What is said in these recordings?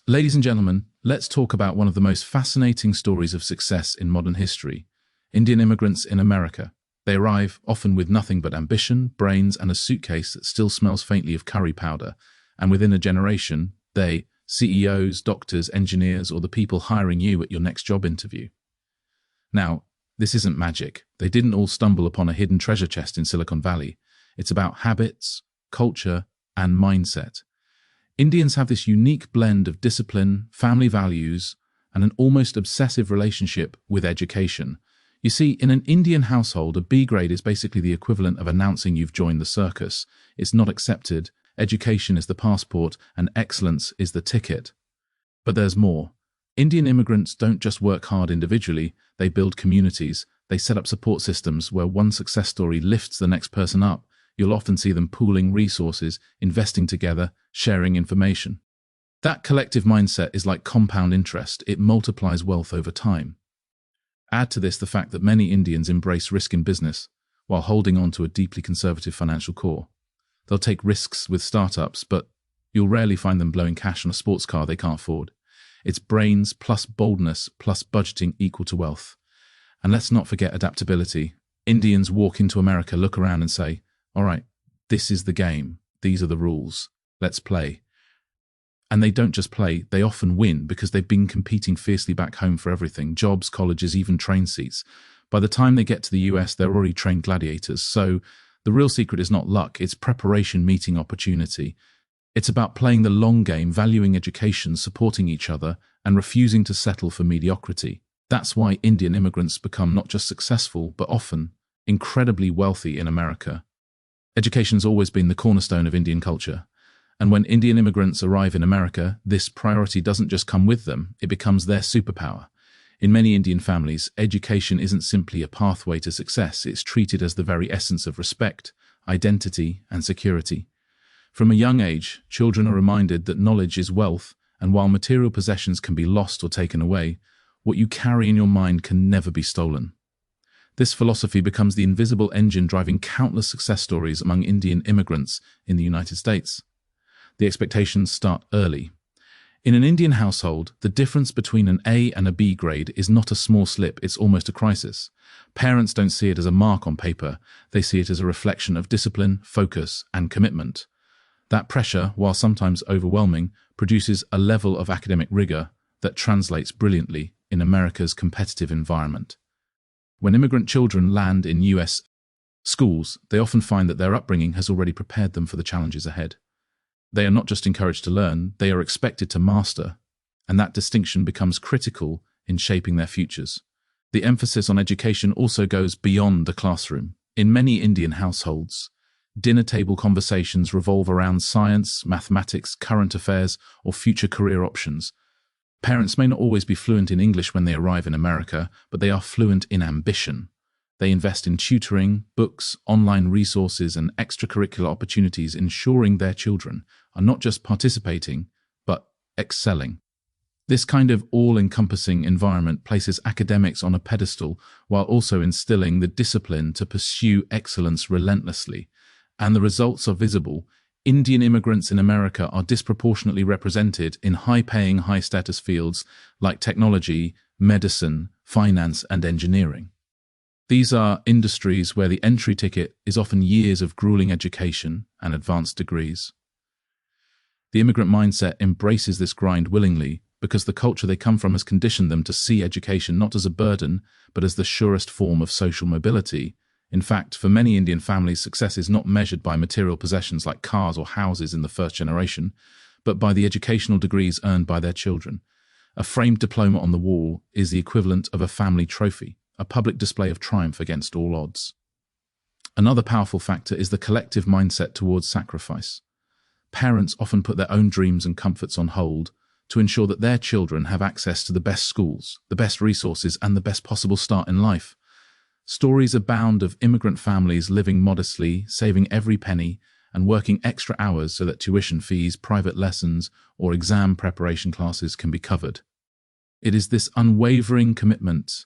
Ladies and gentlemen, let's talk about one of the most fascinating stories of success in modern history: Indian immigrants in America. They arrive, often with nothing but ambition, brains, and a suitcase that still smells faintly of curry powder, and within a generation, they, CEOs, doctors, engineers, or the people hiring you at your next job interview. Now, this isn't magic. They didn't all stumble upon a hidden treasure chest in Silicon Valley. It's about habits, culture, and mindset. Indians have this unique blend of discipline, family values, and an almost obsessive relationship with education. You see, in an Indian household, a B grade is basically the equivalent of announcing you've joined the circus. It's not accepted. Education is the passport, and excellence is the ticket. But there's more. Indian immigrants don't just work hard individually, they build communities. They set up support systems where one success story lifts the next person up. You'll often see them pooling resources, investing together, sharing information. That collective mindset is like compound interest. It multiplies wealth over time. Add to this the fact that many Indians embrace risk in business while holding on to a deeply conservative financial core. They'll take risks with startups, but you'll rarely find them blowing cash on a sports car they can't afford. It's brains plus boldness plus budgeting equal to wealth. And let's not forget adaptability. Indians walk into America, look around and say, "All right, this is the game. These are the rules. Let's play." And they don't just play, they often win because they've been competing fiercely back home for everything: jobs, colleges, even train seats. By the time they get to the US, they're already trained gladiators. So the real secret is not luck, it's preparation meeting opportunity. It's about playing the long game, valuing education, supporting each other, and refusing to settle for mediocrity. That's why Indian immigrants become not just successful, but often incredibly wealthy in America. Education's always been the cornerstone of Indian culture. And when Indian immigrants arrive in America, this priority doesn't just come with them, it becomes their superpower. In many Indian families, education isn't simply a pathway to success, it's treated as the very essence of respect, identity, and security. From a young age, children are reminded that knowledge is wealth, and while material possessions can be lost or taken away, what you carry in your mind can never be stolen. This philosophy becomes the invisible engine driving countless success stories among Indian immigrants in the United States. The expectations start early. In an Indian household, the difference between an A and a B grade is not a small slip, it's almost a crisis. Parents don't see it as a mark on paper, they see it as a reflection of discipline, focus, and commitment. That pressure, while sometimes overwhelming, produces a level of academic rigor that translates brilliantly in America's competitive environment. When immigrant children land in US schools, they often find that their upbringing has already prepared them for the challenges ahead. They are not just encouraged to learn, they are expected to master, and that distinction becomes critical in shaping their futures. The emphasis on education also goes beyond the classroom. In many Indian households, dinner table conversations revolve around science, mathematics, current affairs, or future career options. Parents may not always be fluent in English when they arrive in America, but they are fluent in ambition. They invest in tutoring, books, online resources, and extracurricular opportunities, ensuring their children are not just participating, but excelling. This kind of all-encompassing environment places academics on a pedestal while also instilling the discipline to pursue excellence relentlessly. And the results are visible. Indian immigrants in America are disproportionately represented in high-paying, high-status fields like technology, medicine, finance, and engineering. These are industries where the entry ticket is often years of grueling education and advanced degrees. The immigrant mindset embraces this grind willingly because the culture they come from has conditioned them to see education not as a burden, but as the surest form of social mobility. In fact, for many Indian families, success is not measured by material possessions like cars or houses in the first generation, but by the educational degrees earned by their children. A framed diploma on the wall is the equivalent of a family trophy, a public display of triumph against all odds. Another powerful factor is the collective mindset towards sacrifice. Parents often put their own dreams and comforts on hold to ensure that their children have access to the best schools, the best resources, and the best possible start in life. Stories abound of immigrant families living modestly, saving every penny, and working extra hours so that tuition fees, private lessons, or exam preparation classes can be covered. It is this unwavering commitment,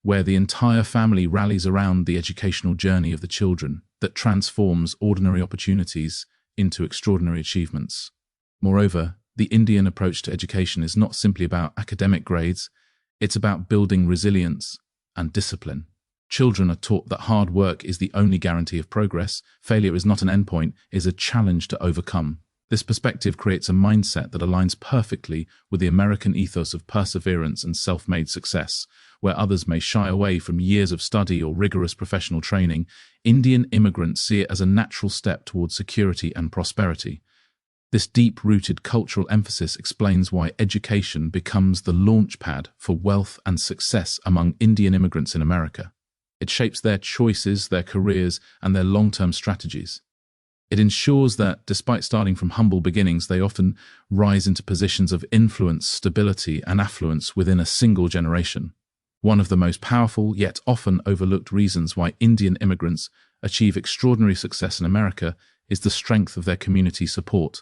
where the entire family rallies around the educational journey of the children, that transforms ordinary opportunities into extraordinary achievements. Moreover, The Indian approach to education is not simply about academic grades, it's about building resilience and discipline. Children are taught that hard work is the only guarantee of progress, failure is not an endpoint, it is a challenge to overcome. This perspective creates a mindset that aligns perfectly with the American ethos of perseverance and self-made success. Where others may shy away from years of study or rigorous professional training, Indian immigrants see it as a natural step towards security and prosperity. This deep-rooted cultural emphasis explains why education becomes the launchpad for wealth and success among Indian immigrants in America. It shapes their choices, their careers, and their long-term strategies. It ensures that, despite starting from humble beginnings, they often rise into positions of influence, stability, and affluence within a single generation. One of the most powerful, yet often overlooked reasons why Indian immigrants achieve extraordinary success in America is the strength of their community support.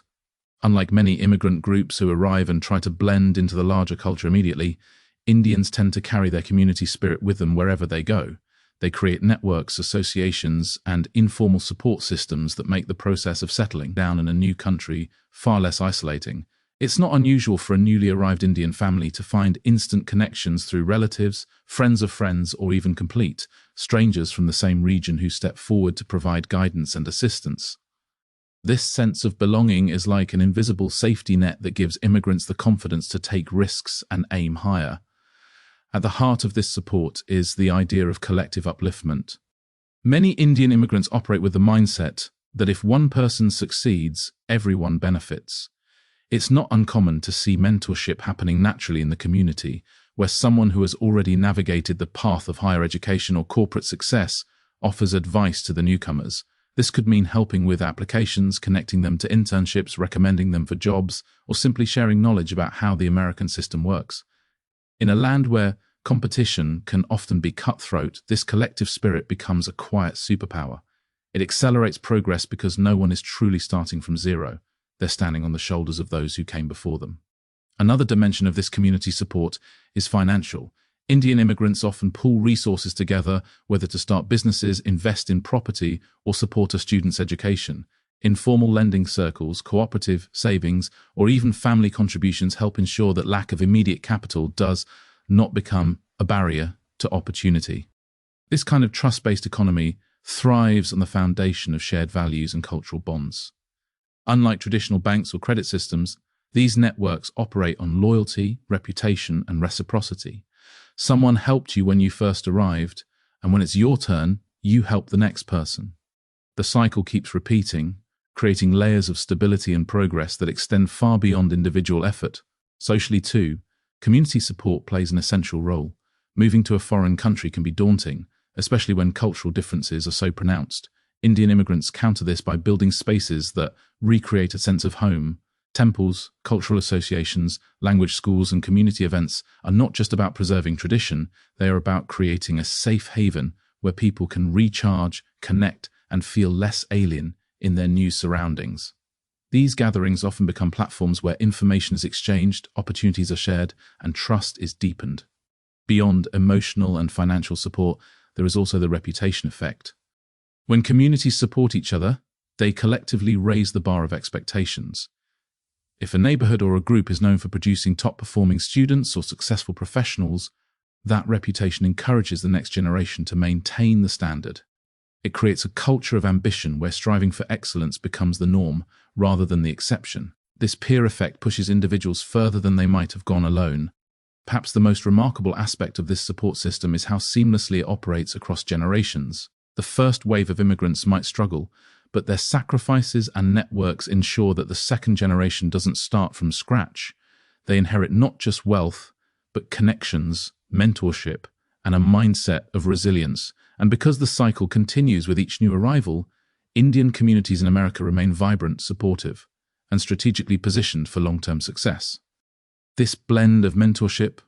Unlike many immigrant groups who arrive and try to blend into the larger culture immediately, Indians tend to carry their community spirit with them wherever they go. They create networks, associations, and informal support systems that make the process of settling down in a new country far less isolating. It's not unusual for a newly arrived Indian family to find instant connections through relatives, friends of friends, or even complete strangers from the same region who step forward to provide guidance and assistance. This sense of belonging is like an invisible safety net that gives immigrants the confidence to take risks and aim higher. At the heart of this support is the idea of collective upliftment. Many Indian immigrants operate with the mindset that if one person succeeds, everyone benefits. It's not uncommon to see mentorship happening naturally in the community, where someone who has already navigated the path of higher education or corporate success offers advice to the newcomers. This could mean helping with applications, connecting them to internships, recommending them for jobs, or simply sharing knowledge about how the American system works. In a land where competition can often be cutthroat, this collective spirit becomes a quiet superpower. It accelerates progress because no one is truly starting from zero. They're standing on the shoulders of those who came before them. Another dimension of this community support is financial. Indian immigrants often pool resources together, whether to start businesses, invest in property, or support a student's education. Informal lending circles, cooperative savings, or even family contributions help ensure that lack of immediate capital does not become a barrier to opportunity. This kind of trust-based economy thrives on the foundation of shared values and cultural bonds. Unlike traditional banks or credit systems, these networks operate on loyalty, reputation, and reciprocity. Someone helped you when you first arrived, and when it's your turn, you help the next person. The cycle keeps repeating, creating layers of stability and progress that extend far beyond individual effort. Socially too, community support plays an essential role. Moving to a foreign country can be daunting, especially when cultural differences are so pronounced. Indian immigrants counter this by building spaces that recreate a sense of home. Temples, cultural associations, language schools, and community events are not just about preserving tradition, they are about creating a safe haven where people can recharge, connect, and feel less alien in their new surroundings. These gatherings often become platforms where information is exchanged, opportunities are shared, and trust is deepened. Beyond emotional and financial support, there is also the reputation effect. When communities support each other, they collectively raise the bar of expectations. If a neighborhood or a group is known for producing top-performing students or successful professionals, that reputation encourages the next generation to maintain the standard. It creates a culture of ambition where striving for excellence becomes the norm rather than the exception. This peer effect pushes individuals further than they might have gone alone. Perhaps the most remarkable aspect of this support system is how seamlessly it operates across generations. The first wave of immigrants might struggle, but their sacrifices and networks ensure that the second generation doesn't start from scratch. They inherit not just wealth, but connections, mentorship, and a mindset of resilience. And because the cycle continues with each new arrival, Indian communities in America remain vibrant, supportive, and strategically positioned for long-term success. This blend of mentorship,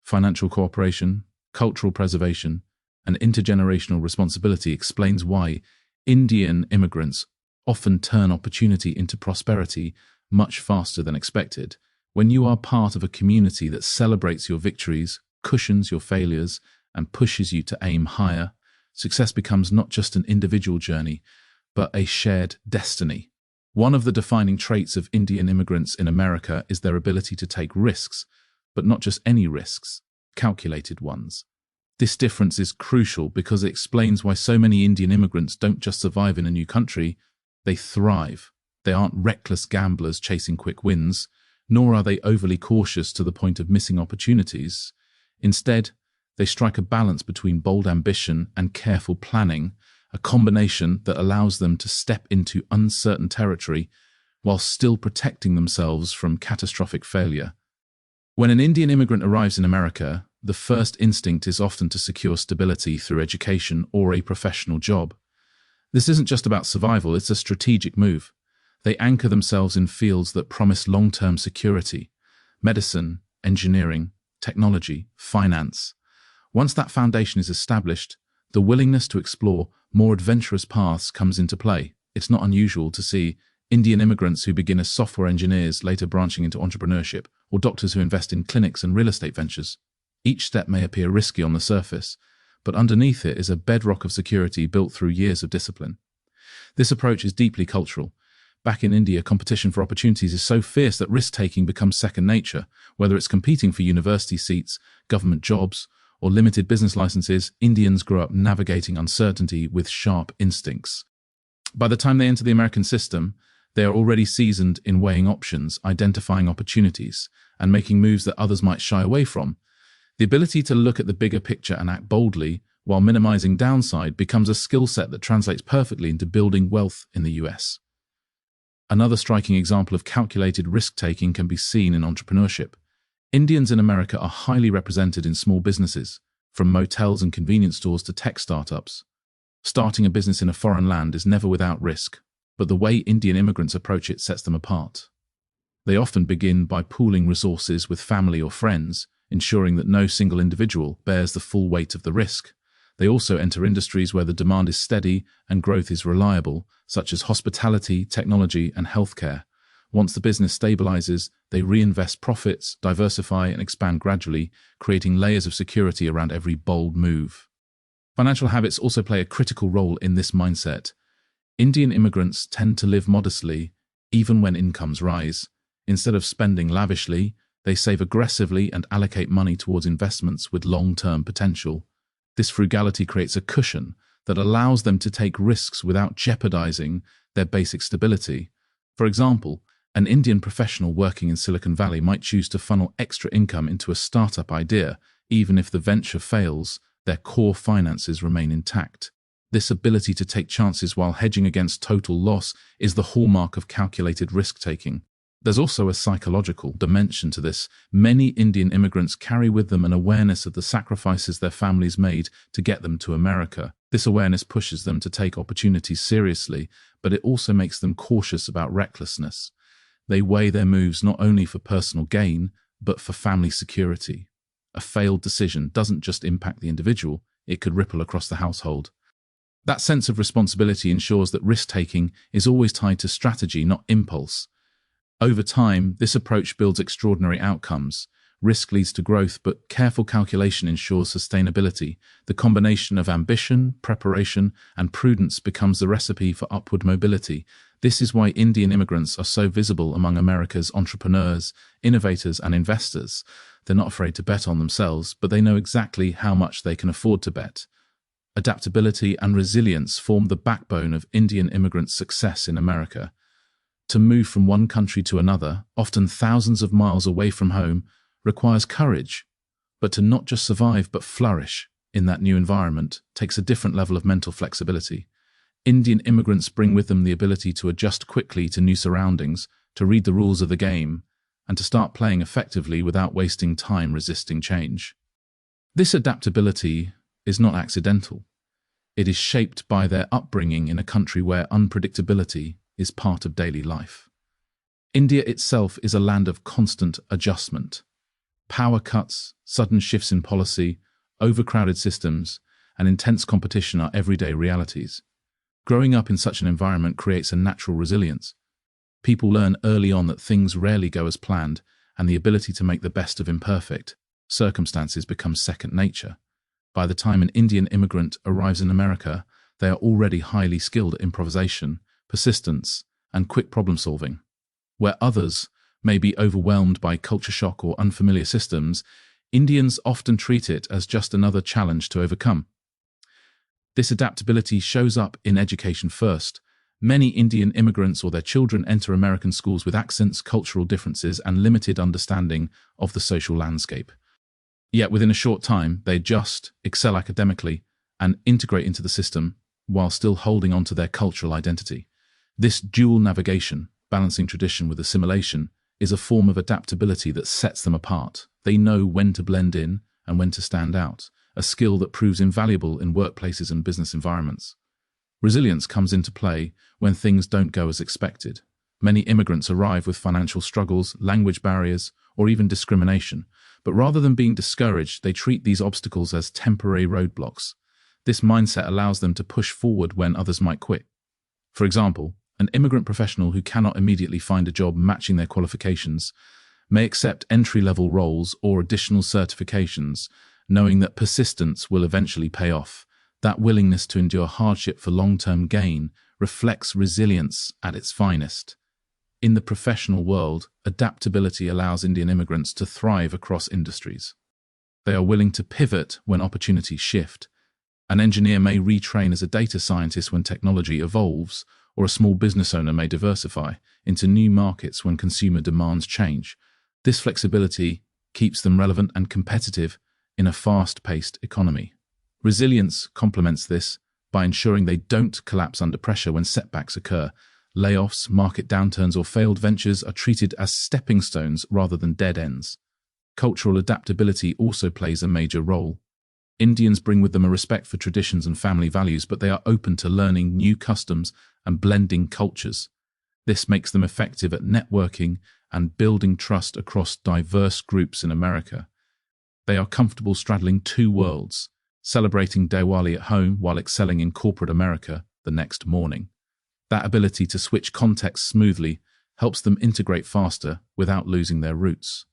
financial cooperation, cultural preservation, and intergenerational responsibility explains why Indian immigrants often turn opportunity into prosperity much faster than expected. When you are part of a community that celebrates your victories, cushions your failures, and pushes you to aim higher, success becomes not just an individual journey, but a shared destiny. One of the defining traits of Indian immigrants in America is their ability to take risks, but not just any risks, calculated ones. This difference is crucial because it explains why so many Indian immigrants don't just survive in a new country, they thrive. They aren't reckless gamblers chasing quick wins, nor are they overly cautious to the point of missing opportunities. Instead, they strike a balance between bold ambition and careful planning, a combination that allows them to step into uncertain territory while still protecting themselves from catastrophic failure. When an Indian immigrant arrives in America, the first instinct is often to secure stability through education or a professional job. This isn't just about survival, it's a strategic move. They anchor themselves in fields that promise long-term security: medicine, engineering, technology, finance. Once that foundation is established, the willingness to explore more adventurous paths comes into play. It's not unusual to see Indian immigrants who begin as software engineers later branching into entrepreneurship, or doctors who invest in clinics and real estate ventures. Each step may appear risky on the surface, but underneath it is a bedrock of security built through years of discipline. This approach is deeply cultural. Back in India, competition for opportunities is so fierce that risk-taking becomes second nature. Whether it's competing for university seats, government jobs, or limited business licenses, Indians grow up navigating uncertainty with sharp instincts. By the time they enter the American system, they are already seasoned in weighing options, identifying opportunities, and making moves that others might shy away from. The ability to look at the bigger picture and act boldly while minimizing downside becomes a skill set that translates perfectly into building wealth in the US. Another striking example of calculated risk-taking can be seen in entrepreneurship. Indians in America are highly represented in small businesses, from motels and convenience stores to tech startups. Starting a business in a foreign land is never without risk, but the way Indian immigrants approach it sets them apart. They often begin by pooling resources with family or friends, ensuring that no single individual bears the full weight of the risk. They also enter industries where the demand is steady and growth is reliable, such as hospitality, technology, and healthcare. Once the business stabilizes, they reinvest profits, diversify, and expand gradually, creating layers of security around every bold move. Financial habits also play a critical role in this mindset. Indian immigrants tend to live modestly, even when incomes rise. Instead of spending lavishly, they save aggressively and allocate money towards investments with long-term potential. This frugality creates a cushion that allows them to take risks without jeopardizing their basic stability. For example, an Indian professional working in Silicon Valley might choose to funnel extra income into a startup idea. Even if the venture fails, their core finances remain intact. This ability to take chances while hedging against total loss is the hallmark of calculated risk-taking. There's also a psychological dimension to this. Many Indian immigrants carry with them an awareness of the sacrifices their families made to get them to America. This awareness pushes them to take opportunities seriously, but it also makes them cautious about recklessness. They weigh their moves not only for personal gain, but for family security. A failed decision doesn't just impact the individual, it could ripple across the household. That sense of responsibility ensures that risk-taking is always tied to strategy, not impulse. Over time, this approach builds extraordinary outcomes. Risk leads to growth, but careful calculation ensures sustainability. The combination of ambition, preparation, and prudence becomes the recipe for upward mobility. This is why Indian immigrants are so visible among America's entrepreneurs, innovators, and investors. They're not afraid to bet on themselves, but they know exactly how much they can afford to bet. Adaptability and resilience form the backbone of Indian immigrants' success in America. To move from one country to another, often thousands of miles away from home, requires courage. But to not just survive but flourish in that new environment takes a different level of mental flexibility. Indian immigrants bring with them the ability to adjust quickly to new surroundings, to read the rules of the game, and to start playing effectively without wasting time resisting change. This adaptability is not accidental. It is shaped by their upbringing in a country where unpredictability is part of daily life. India itself is a land of constant adjustment. Power cuts, sudden shifts in policy, overcrowded systems, and intense competition are everyday realities. Growing up in such an environment creates a natural resilience. People learn early on that things rarely go as planned, and the ability to make the best of imperfect circumstances becomes second nature. By the time an Indian immigrant arrives in America, they are already highly skilled at improvisation, persistence, and quick problem-solving. Where others may be overwhelmed by culture shock or unfamiliar systems, Indians often treat it as just another challenge to overcome. This adaptability shows up in education first. Many Indian immigrants or their children enter American schools with accents, cultural differences, and limited understanding of the social landscape. Yet within a short time, they adjust, excel academically, and integrate into the system while still holding on to their cultural identity. This dual navigation, balancing tradition with assimilation, is a form of adaptability that sets them apart. They know when to blend in and when to stand out, a skill that proves invaluable in workplaces and business environments. Resilience comes into play when things don't go as expected. Many immigrants arrive with financial struggles, language barriers, or even discrimination, but rather than being discouraged, they treat these obstacles as temporary roadblocks. This mindset allows them to push forward when others might quit. For example, an immigrant professional who cannot immediately find a job matching their qualifications may accept entry-level roles or additional certifications, knowing that persistence will eventually pay off. That willingness to endure hardship for long-term gain reflects resilience at its finest. In the professional world, adaptability allows Indian immigrants to thrive across industries. They are willing to pivot when opportunities shift. An engineer may retrain as a data scientist when technology evolves, or a small business owner may diversify into new markets when consumer demands change. This flexibility keeps them relevant and competitive in a fast-paced economy. Resilience complements this by ensuring they don't collapse under pressure when setbacks occur. Layoffs, market downturns, or failed ventures are treated as stepping stones rather than dead ends. Cultural adaptability also plays a major role. Indians bring with them a respect for traditions and family values, but they are open to learning new customs and blending cultures. This makes them effective at networking and building trust across diverse groups in America. They are comfortable straddling two worlds, celebrating Diwali at home while excelling in corporate America the next morning. That ability to switch contexts smoothly helps them integrate faster without losing their roots.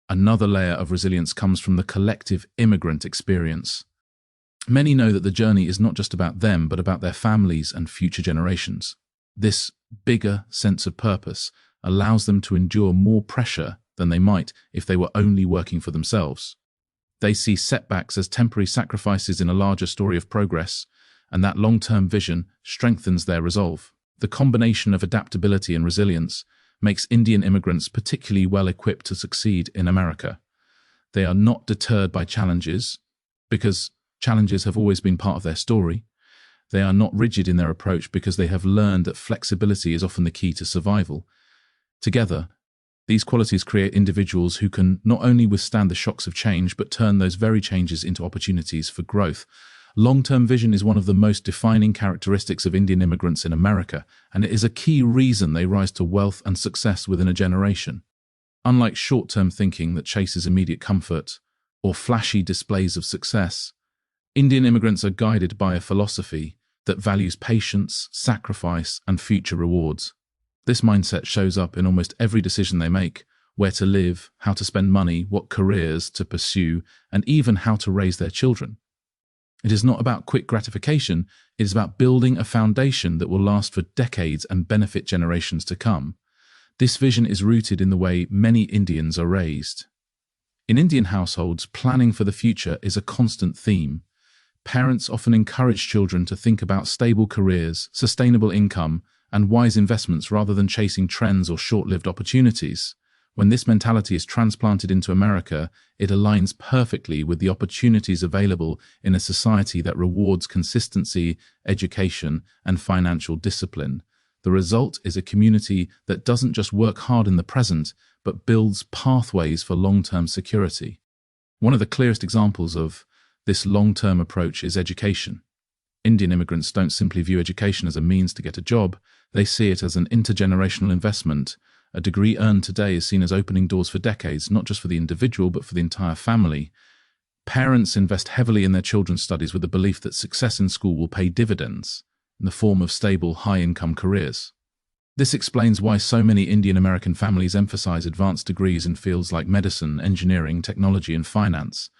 Another layer of resilience comes from the collective immigrant experience. Many know that the journey is not just about them, but about their families and future generations. This bigger sense of purpose allows them to endure more pressure than they might if they were only working for themselves. They see setbacks as temporary sacrifices in a larger story of progress, and that long-term vision strengthens their resolve. The combination of adaptability and resilience makes Indian immigrants particularly well-equipped to succeed in America. They are not deterred by challenges, because challenges have always been part of their story. They are not rigid in their approach because they have learned that flexibility is often the key to survival. Together, these qualities create individuals who can not only withstand the shocks of change, but turn those very changes into opportunities for growth. Long-term vision is one of the most defining characteristics of Indian immigrants in America, and it is a key reason they rise to wealth and success within a generation. Unlike short-term thinking that chases immediate comfort or flashy displays of success, Indian immigrants are guided by a philosophy that values patience, sacrifice, and future rewards. This mindset shows up in almost every decision they make: where to live, how to spend money, what careers to pursue, and even how to raise their children. It is not about quick gratification, it is about building a foundation that will last for decades and benefit generations to come. This vision is rooted in the way many Indians are raised. In Indian households, planning for the future is a constant theme. Parents often encourage children to think about stable careers, sustainable income, and wise investments rather than chasing trends or short-lived opportunities. When this mentality is transplanted into America, it aligns perfectly with the opportunities available in a society that rewards consistency, education, and financial discipline. The result is a community that doesn't just work hard in the present, but builds pathways for long-term security. One of the clearest examples of this long-term approach is education. Indian immigrants don't simply view education as a means to get a job, they see it as an intergenerational investment. A degree earned today is seen as opening doors for decades, not just for the individual, but for the entire family. Parents invest heavily in their children's studies with the belief that success in school will pay dividends in the form of stable, high-income careers. This explains why so many Indian American families emphasize advanced degrees in fields like medicine, engineering, technology, and finance,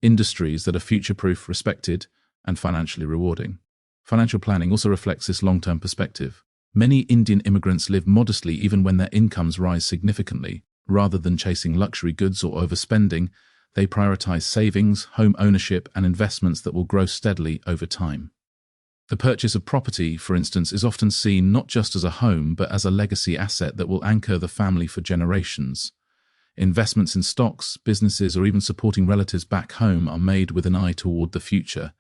industries that are future-proof, respected, and financially rewarding. Financial planning also reflects this long-term perspective. Many Indian immigrants live modestly even when their incomes rise significantly. Rather than chasing luxury goods or overspending, they prioritize savings, home ownership, and investments that will grow steadily over time. The purchase of property, for instance, is often seen not just as a home but as a legacy asset that will anchor the family for generations. Investments in stocks, businesses, or even supporting relatives back home are made with an eye toward the future,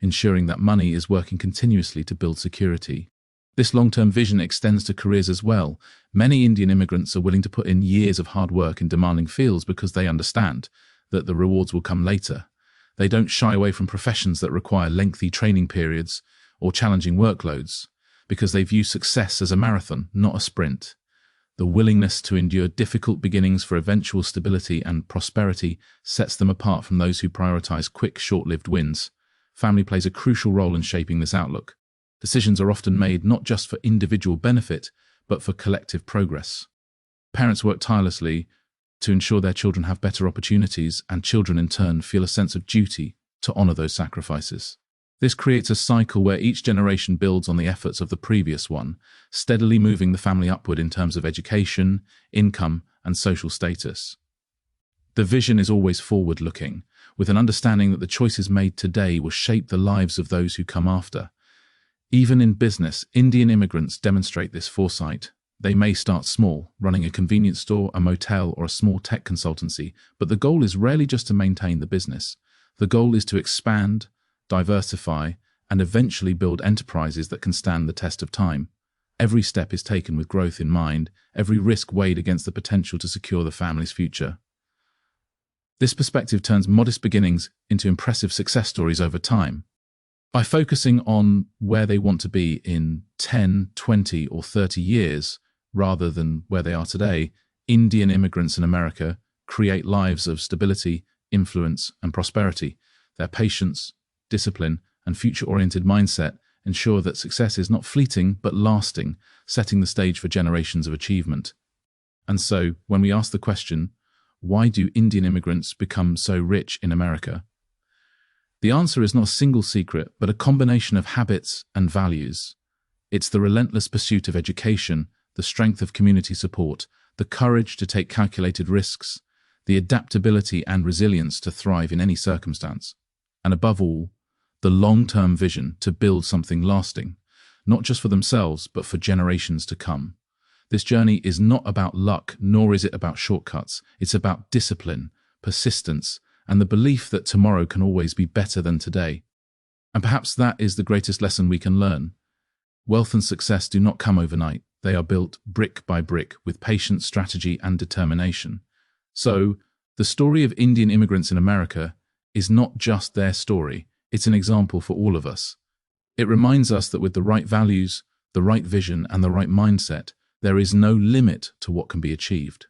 ensuring that money is working continuously to build security. This long-term vision extends to careers as well. Many Indian immigrants are willing to put in years of hard work in demanding fields because they understand that the rewards will come later. They don't shy away from professions that require lengthy training periods or challenging workloads because they view success as a marathon, not a sprint. The willingness to endure difficult beginnings for eventual stability and prosperity sets them apart from those who prioritize quick, short-lived wins. Family plays a crucial role in shaping this outlook. Decisions are often made not just for individual benefit, but for collective progress. Parents work tirelessly to ensure their children have better opportunities, and children in turn feel a sense of duty to honor those sacrifices. This creates a cycle where each generation builds on the efforts of the previous one, steadily moving the family upward in terms of education, income, and social status. The vision is always forward-looking, with an understanding that the choices made today will shape the lives of those who come after. Even in business, Indian immigrants demonstrate this foresight. They may start small, running a convenience store, a motel, or a small tech consultancy, but the goal is rarely just to maintain the business. The goal is to expand, diversify, and eventually build enterprises that can stand the test of time. Every step is taken with growth in mind, every risk weighed against the potential to secure the family's future. This perspective turns modest beginnings into impressive success stories over time. By focusing on where they want to be in 10, 20, or 30 years, rather than where they are today, Indian immigrants in America create lives of stability, influence, and prosperity. Their patience, discipline, and future-oriented mindset ensure that success is not fleeting but lasting, setting the stage for generations of achievement. And so, when we ask the question, why do Indian immigrants become so rich in America? The answer is not a single secret, but a combination of habits and values. It's the relentless pursuit of education, the strength of community support, the courage to take calculated risks, the adaptability and resilience to thrive in any circumstance, and above all, the long-term vision to build something lasting, not just for themselves, but for generations to come. This journey is not about luck, nor is it about shortcuts. It's about discipline, persistence, and the belief that tomorrow can always be better than today. And perhaps that is the greatest lesson we can learn. Wealth and success do not come overnight. They are built brick by brick with patience, strategy, and determination. So, the story of Indian immigrants in America is not just their story. It's an example for all of us. It reminds us that with the right values, the right vision, and the right mindset, there is no limit to what can be achieved.